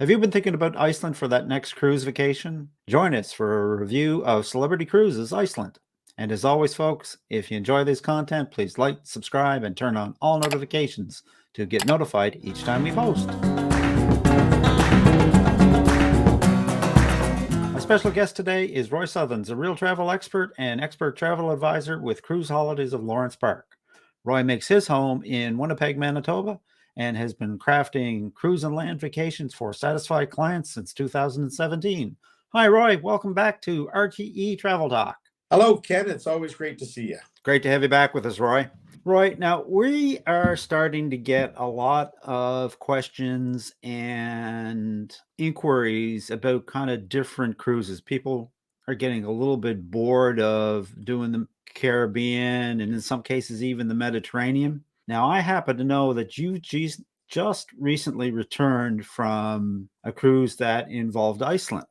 Have you been thinking about Iceland for that next cruise vacation? Join us for a review of Celebrity Cruises Iceland. And as always, folks, if you enjoy this content, please like, subscribe, and turn on all notifications to get notified each time we post. My special guest today is Roy Suthons, a real travel expert and expert travel advisor with Cruise Holidays of Lawrence Park. Roy makes his home in Winnipeg, Manitoba, and has been crafting cruise and land vacations for satisfied clients since 2017. Hi, Roy. Welcome back to RTE Travel Talk. Hello, Ken. It's always great to see you. Great to have you back with us, Roy. Roy, now we are starting to get a lot of questions and inquiries about kind of different cruises. People are getting a little bit bored of doing the Caribbean and in some cases even the Mediterranean. Now, I happen to know that you just recently returned from a cruise that involved Iceland.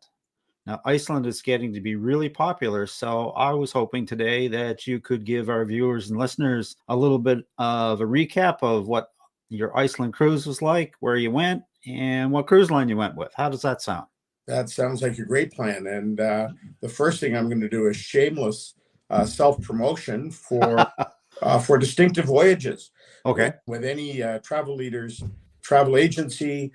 Now, Iceland is getting to be really popular, so I was hoping today that you could give our viewers and listeners a little bit of a recap of what your Iceland cruise was like, where you went, and what cruise line you went with. How does that sound? That sounds like a great plan. And the first thing I'm going to do is shameless self-promotion for Distinctive Voyages. Okay. With any travel leaders, travel agency,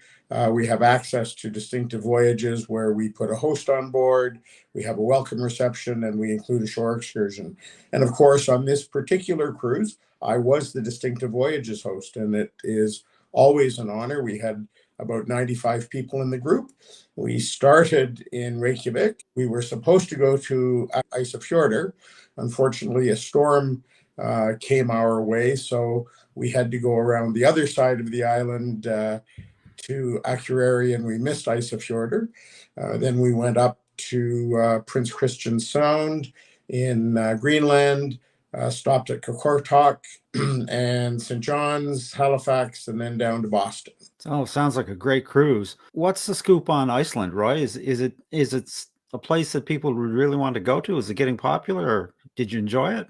we have access to Distinctive Voyages where we put a host on board, we have a welcome reception, and we include a shore excursion. And of course, on this particular cruise, I was the Distinctive Voyages host, and it is always an honor. We had about 95 people in the group. We started in Reykjavik. We were supposed to go to Ísafjörður. Unfortunately, a storm came our way, so we had to go around the other side of the island to Akureyri, and we missed Ísafjörður. Then we went up to Prins Christian Sound in Greenland, stopped at Qaqortog and St. John's, Halifax, and then down to Boston. Oh, sounds like a great cruise. What's the scoop on Iceland, Roy? Is it a place that people would really want to go to? Is it getting popular, or did you enjoy it?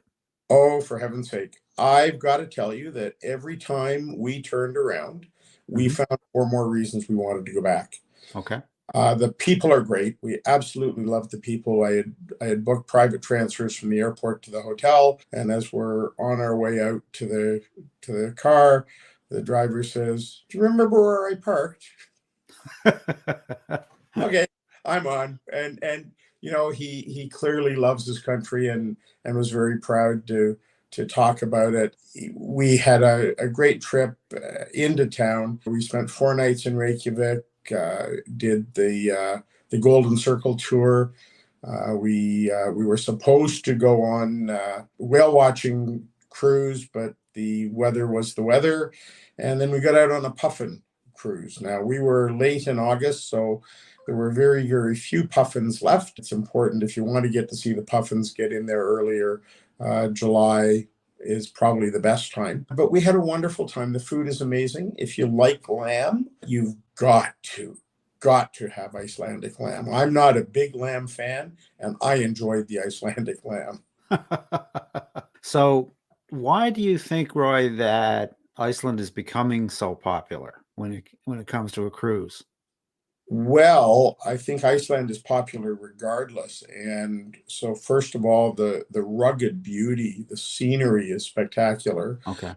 Oh, for heaven's sake. I've got to tell you that every time we turned around, we found more reasons we wanted to go back. Okay. The people are great. We absolutely love the people. I had booked private transfers from the airport to the hotel, and as we're on our way out to the car, the driver says, "Do you remember where I parked?" Okay, I'm on. And you know, he clearly loves his country and was very proud to talk about it. We had a great trip into town. We spent 4 nights in Reykjavik, did the Golden Circle tour. We were supposed to go on whale watching cruise, but the weather was the weather. And then we got out on a puffin cruise. Now, we were late in August, so there were very, very few puffins left. It's important, if you want to get to see the puffins, get in there earlier. July is probably the best time. But we had a wonderful time. The food is amazing. If you like lamb, you've got to have Icelandic lamb. I'm not a big lamb fan, and I enjoyed the Icelandic lamb. So why do you think, Roy, that Iceland is becoming so popular when it comes to a cruise? Well, I think Iceland is popular regardless. And so first of all, the rugged beauty, the scenery is spectacular. Okay.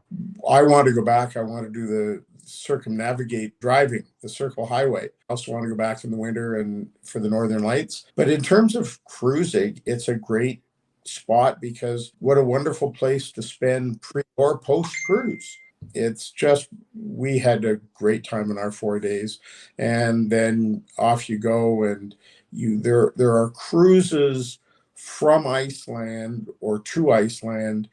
I want to go back. I want to do the circumnavigate driving, the Circle Highway. I also want to go back in the winter and for the Northern Lights. But in terms of cruising, it's a great spot because what a wonderful place to spend pre or post cruise. It's just, we had a great time in our 4 days, and then off you go, and there are cruises from Iceland or to Iceland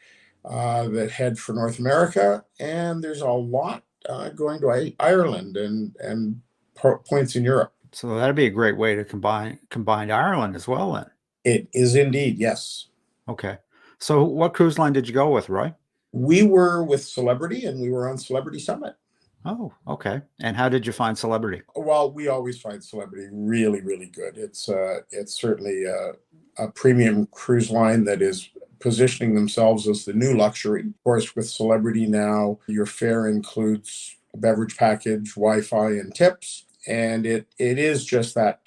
that head for North America, and there's a lot going to Ireland and points in Europe. So that'd be a great way to combine Ireland as well then. It is indeed, yes. Okay. So what cruise line did you go with, Roy? We were with Celebrity, and we were on Celebrity Summit. Oh, okay. And how did you find Celebrity? Well, we always find Celebrity really, really good. It's certainly a premium cruise line that is positioning themselves as the new luxury. Of course, with Celebrity now, your fare includes a beverage package, Wi-Fi, and tips. and it is just that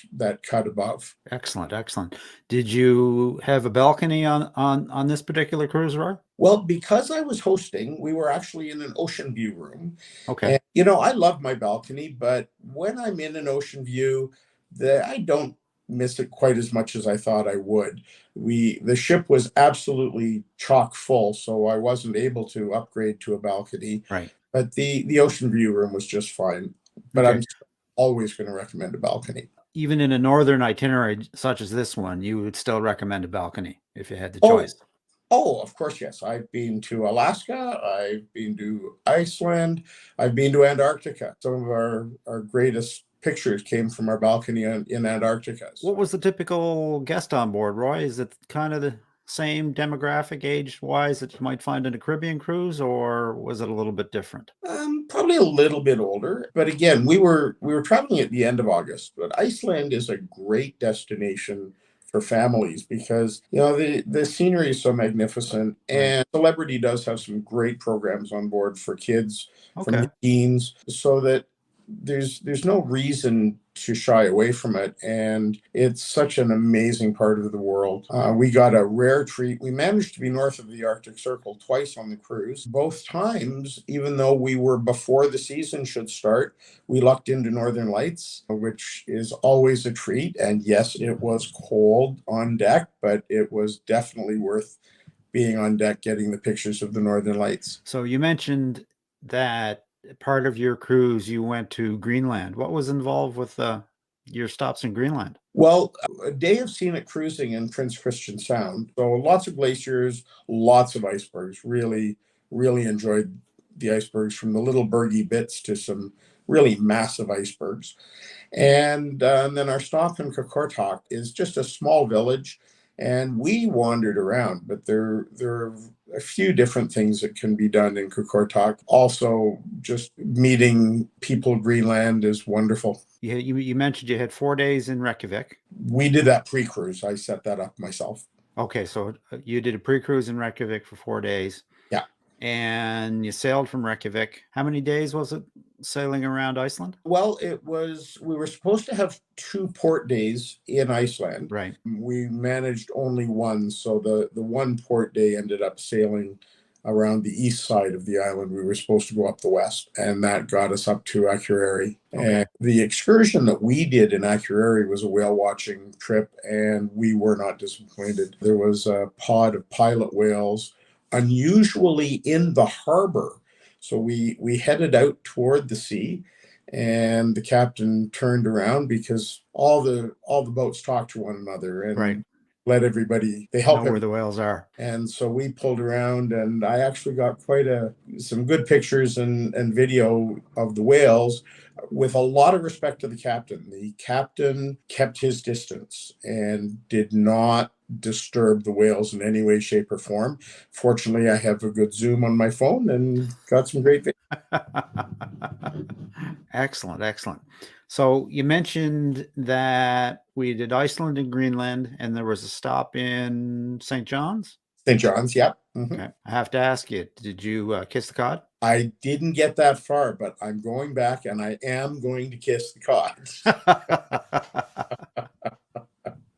cut above. Excellent, excellent. Did you have a balcony on this particular cruise, Roy? Well, because I was hosting, we were actually in an ocean view room. Okay. And, I love my balcony, but when I'm in an ocean view, I don't miss it quite as much as I thought I would. The ship was absolutely chock full, so I wasn't able to upgrade to a balcony. Right. But the ocean view room was just fine. But Okay. I'm always going to recommend a balcony. Even in a northern itinerary such as this one, you would still recommend a balcony if you had the Oh, choice. Oh, of course, yes. I've been to Alaska. I've been to Iceland. I've been to Antarctica. Some of our greatest pictures came from our balcony in Antarctica. What was the typical guest on board, Roy? Is it kind of the same demographic, age-wise, that you might find in a Caribbean cruise, or was it a little bit different? Probably a little bit older, but again, we were traveling at the end of August. But Iceland is a great destination for families because the scenery is so magnificent, and Celebrity does have some great programs on board for kids from the teens, so that there's no reason to shy away from it, and it's such an amazing part of the world. We got a rare treat. We managed to be north of the Arctic Circle twice on the cruise. Both times, even though we were before the season should start, we lucked into Northern Lights, which is always a treat. And yes, it was cold on deck, but it was definitely worth being on deck getting the pictures of the Northern Lights. So you mentioned that part of your cruise you went to Greenland. What was involved with your stops in Greenland? Well, a day of scenic cruising in Prins Christian Sound. So lots of glaciers, lots of icebergs. Really, really enjoyed the icebergs, from the little bergy bits to some really massive icebergs. And then our stop in Qaqortog is just a small village, and we wandered around, but there are a few different things that can be done in Qaqortog. Also, just meeting people of Greenland is wonderful. You mentioned you had 4 days in Reykjavik. We did that pre-cruise. I set that up myself. Okay, so you did a pre-cruise in Reykjavik for 4 days. Yeah. And you sailed from Reykjavik. How many days was it sailing around Iceland? Well, we were supposed to have 2 port days in Iceland. Right. We managed only one, so the one port day ended up sailing around the east side of the island. We were supposed to go up the west, and that got us up to Akureyri. Okay. And the excursion that we did in Akureyri was a whale watching trip, and we were not disappointed. There was a pod of pilot whales, unusually in the harbor. So we headed out toward the sea, and the captain turned around because all the boats talk to one another and let everybody, they help know where the whales are. And so we pulled around, and I actually got some good pictures and video of the whales, with a lot of respect to the captain. The captain kept his distance and did not disturb the whales in any way, shape, or form. Fortunately, I have a good zoom on my phone and got some great video. Excellent, excellent. So you mentioned that we did Iceland and Greenland, and there was a stop in St. John's? St. John's, yeah. Mm-hmm. Okay. I have to ask you, did you kiss the cod? I didn't get that far, but I'm going back, and I am going to kiss the cod.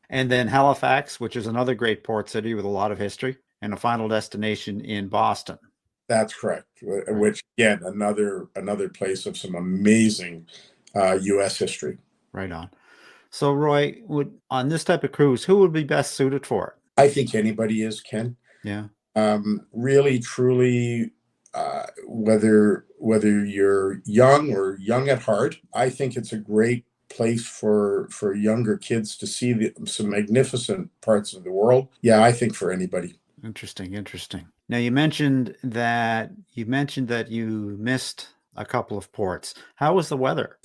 And then Halifax, which is another great port city with a lot of history, and a final destination in Boston. That's correct. Which, again, another place of some amazing U.S. history. Right on. So, Roy, on this type of cruise, who would be best suited for it? I think anybody is, Ken. Yeah. Really, truly, whether you're young or young at heart, I think it's a great place for younger kids to see some magnificent parts of the world. Yeah, I think for anybody. Interesting. Now, you mentioned that you missed a couple of ports. How was the weather?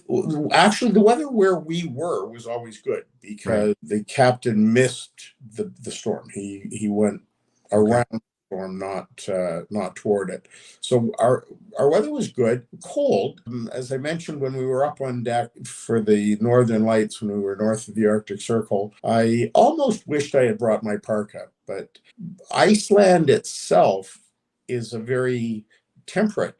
Actually, the weather where we were was always good because the captain missed the storm. He went around the storm, not toward it. So our weather was good. Cold, as I mentioned, when we were up on deck for the Northern Lights, when we were north of the Arctic Circle, I almost wished I had brought my parka. But Iceland itself is a very temperate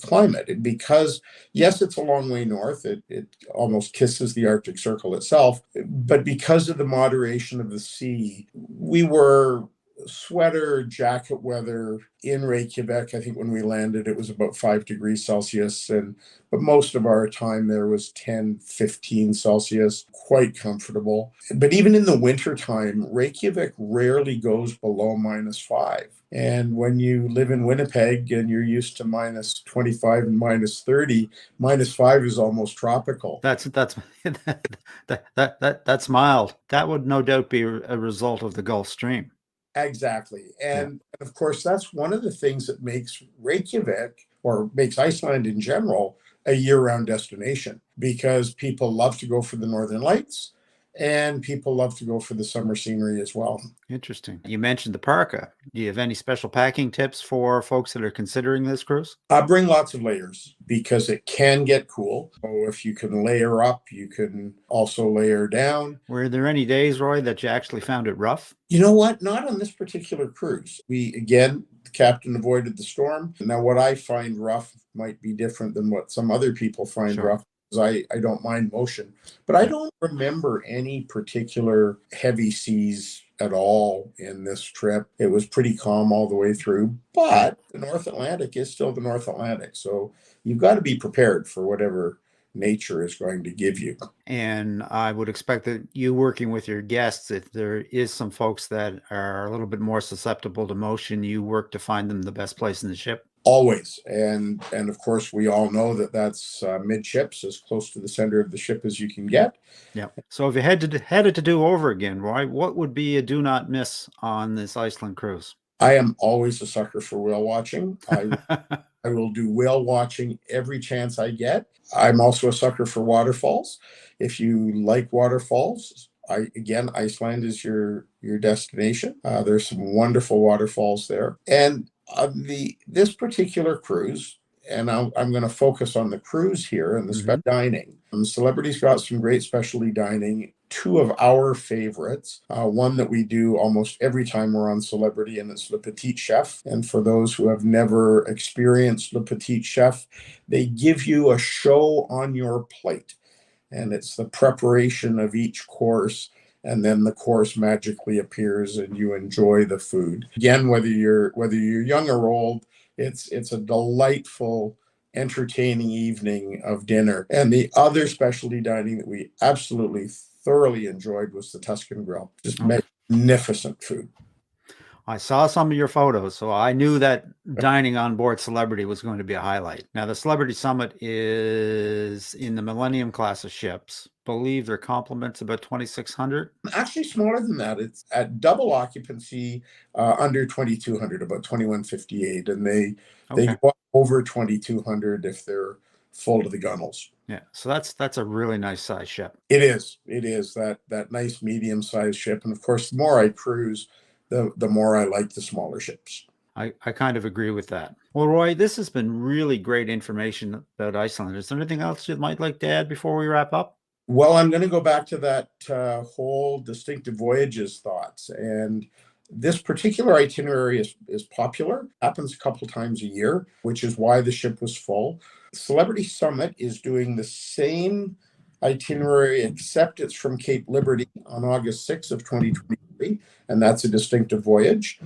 climate. And because, yes, it's a long way north, it almost kisses the Arctic Circle itself, but because of the moderation of the sea, we were sweater jacket weather in Reykjavik. I think when we landed it was about 5 degrees Celsius, but most of our time there was 10, 15 Celsius, quite comfortable. But even in the wintertime, Reykjavik rarely goes below -5. And when you live in Winnipeg and you're used to -25 and -30, -5 is almost tropical. That's that's mild. That would no doubt be a result of the Gulf Stream. Exactly. Yeah. And of course, that's one of the things that makes Reykjavik, or makes Iceland in general, a year-round destination, because people love to go for the Northern Lights and people love to go for the summer scenery as well. Interesting. You mentioned the parka. Do you have any special packing tips for folks that are considering this cruise? Bring lots of layers because it can get cool. So if you can layer up, you can also layer down. Were there any days, Roy, that you actually found it rough? You know what? Not on this particular cruise. The captain avoided the storm. Now, what I find rough might be different than what some other people find rough. I don't mind motion, but I don't remember any particular heavy seas at all in this trip. It was pretty calm all the way through, but the North Atlantic is still the North Atlantic. So you've got to be prepared for whatever nature is going to give you. And I would expect that you working with your guests, if there is some folks that are a little bit more susceptible to motion, you work to find them the best place in the ship. Always. And of course, we all know that that's midships, as close to the center of the ship as you can get. Yeah. So if you had to do over again, Roy, what would be a do not miss on this Iceland cruise? I am always a sucker for whale watching. I will do whale watching every chance I get. I'm also a sucker for waterfalls. If you like waterfalls, Iceland is your destination. There's some wonderful waterfalls there. And this particular cruise, and I'm going to focus on the cruise here and the dining. Celebrity's got some great specialty dining. Two of our favorites, one that we do almost every time we're on Celebrity, and it's Le Petit Chef. And for those who have never experienced Le Petit Chef, they give you a show on your plate, and it's the preparation of each course, and then the course magically appears and you enjoy the food. Again, whether you're young or old, it's a delightful, entertaining evening of dinner. And the other specialty dining that we absolutely thoroughly enjoyed was the Tuscan Grill. Just magnificent food. I saw some of your photos, so I knew that dining on board Celebrity was going to be a highlight. Now, the Celebrity Summit is in the Millennium class of ships. I believe their complement's about 2,600. Actually, smaller than that. It's at double occupancy, under 2,200, about 2,158, and they go over 2,200 if they're full to the gunnels. Yeah, so that's a really nice size ship. It is that nice medium sized ship, and of course, the more I cruise, the more I like the smaller ships. I kind of agree with that. Well, Roy, this has been really great information about Iceland. Is there anything else you might like to add before we wrap up? Well, I'm going to go back to that whole Distinctive Voyages thoughts. And this particular itinerary is popular, happens a couple times a year, which is why the ship was full. Celebrity Summit is doing the same itinerary, except it's from Cape Liberty on August 6th of 2023, and that's a Distinctive Voyage.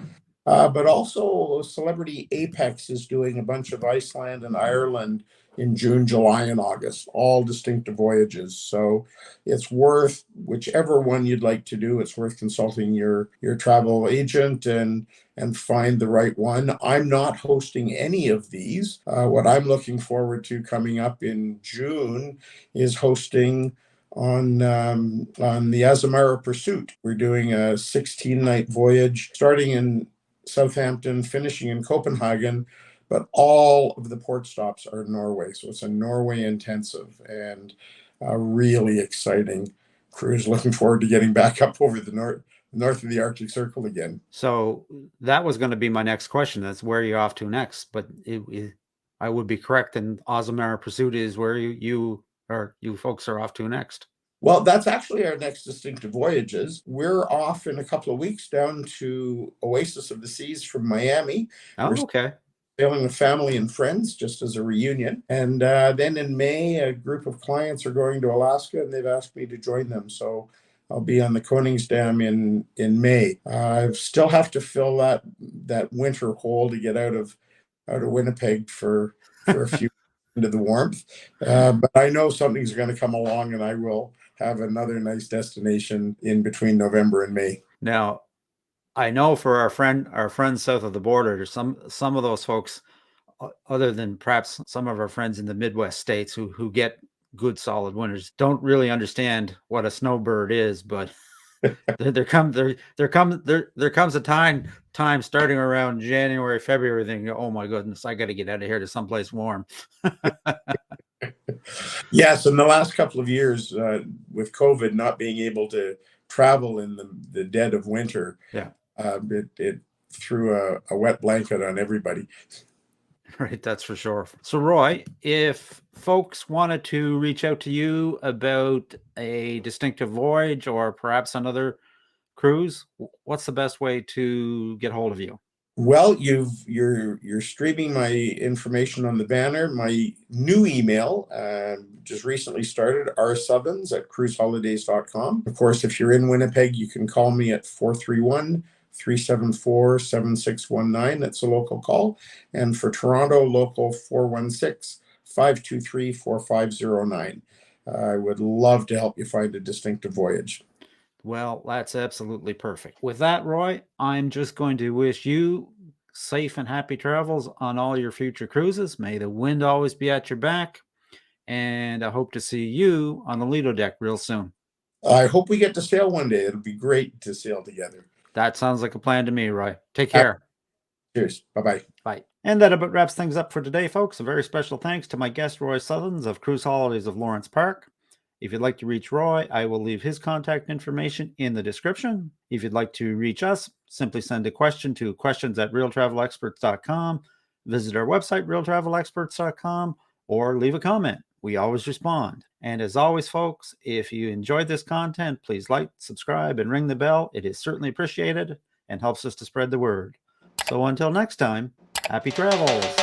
But also Celebrity Apex is doing a bunch of Iceland and Ireland in June, July, and August, all Distinctive Voyages. So it's worth, whichever one you'd like to do, it's worth consulting your travel agent and find the right one. I'm not hosting any of these. What I'm looking forward to coming up in June is hosting on the Azamara Pursuit. We're doing a 16-night voyage starting in Southampton, finishing in Copenhagen, but all of the port stops are Norway. So it's a Norway intensive and a really exciting cruise. Looking forward to getting back up over the north of the Arctic Circle again. So that was going to be my next question. That's where you're off to next. But I would be correct, and Azamara Pursuit is where you folks are off to next. Well, that's actually our next Distinctive Voyages. We're off in a couple of weeks down to Oasis of the Seas from Miami. Oh, okay. sailing with family and friends just as a reunion. And then in May, a group of clients are going to Alaska, and they've asked me to join them. So I'll be on the Koningsdam in May. I still have to fill that winter hole to get out of Winnipeg for a few into the warmth. But I know something's going to come along, and I will have another nice destination in between November and May. Now, I know for our friends south of the border, there's some of those folks, other than perhaps some of our friends in the Midwest states who get good solid winters, don't really understand what a snowbird is. But there comes a time starting around January, February, thinking, oh my goodness, I got to get out of here to someplace warm. Yes, in the last couple of years, with COVID not being able to travel in the dead of winter, it threw a wet blanket on everybody. Right, that's for sure. So, Roy, if folks wanted to reach out to you about a Distinctive Voyage or perhaps another cruise, what's the best way to get hold of you? Well, you're streaming my information on the banner. My new email just recently started, rsuthons@cruiseholidays.com. Of course, if you're in Winnipeg, you can call me at 431-374-7619. That's a local call. And for Toronto, local 416-523-4509. I would love to help you find a Distinctive Voyage. Well, that's absolutely perfect. With that, Roy, I'm just going to wish you safe and happy travels on all your future cruises. May the wind always be at your back. And I hope to see you on the Lido deck real soon. I hope we get to sail one day. It'll be great to sail together. That sounds like a plan to me, Roy. Take care. Cheers. Bye-bye. Bye. And that about wraps things up for today, folks. A very special thanks to my guest, Roy Suthons of Cruise Holidays of Lawrence Park. If you'd like to reach Roy, I will leave his contact information in the description. If you'd like to reach us, simply send a question to questions@realtravelexperts.com, visit our website, realtravelexperts.com, or leave a comment. We always respond. And as always, folks, if you enjoyed this content, please like, subscribe, and ring the bell. It is certainly appreciated and helps us to spread the word. So until next time, happy travels.